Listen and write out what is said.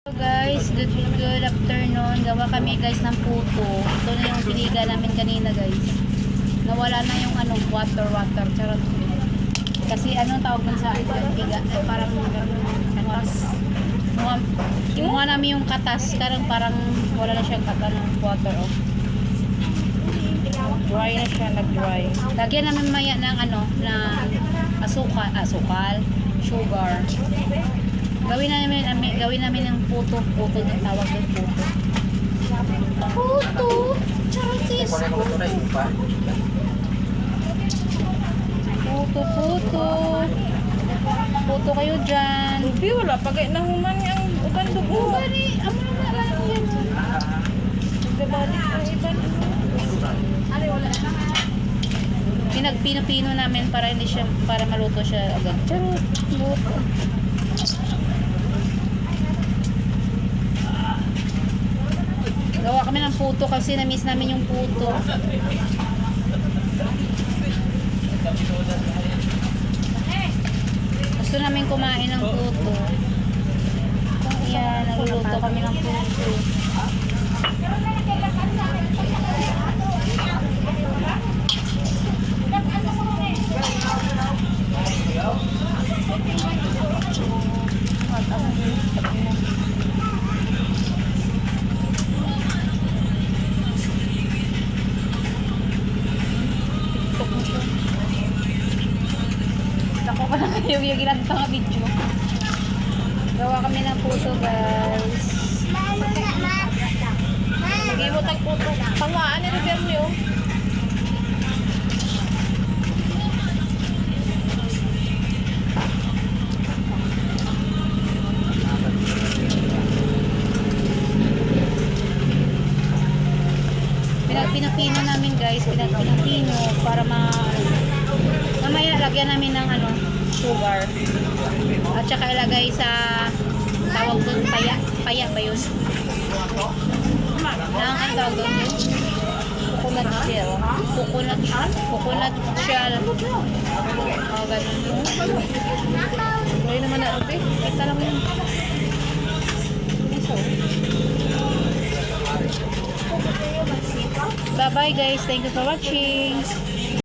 Hello guys, good afternoon. Gawa kami guys ng puto. Ito na yung piniga namin kanina guys. Nawala na yung water. Charot. Kasi tawag nun sa piga? Parang katas. Kinuha namin yung katas. Parang wala na siyang water. Oh. Dry na siya, nag-dry. Lagyan namin maya ng asukal, sugar. Gawin namin ng puto din tawag doon puto. Puto, charities. Puto kayo dyan. Lubi wala pagay na human ang uban dugo. Bari, amo na marami yan. Nagbabalik ang iban. Pinagpino-pino namin para maluto siya agad. Charot, luto. Gawa kami ng puto kasi na-miss namin yung puto. Gusto namin kumain ng puto. Ayan, nagluluto kami ng puto. Ako pa lang yung ginagawa nga video. Gawa kami ng puto guys. Mag-iwot ang puto. Pangaan ni River niyo. Pinapino namin guys. Pinapino para mamaya lagyan namin ng sugar. At saka ilagay sa tawag doon paya ba yun? Tawag doon yun? Coconut shell. Coconut shell. Ganun. Ngayon naman na ate. Ito lang yun. Bye bye guys. Thank you for watching.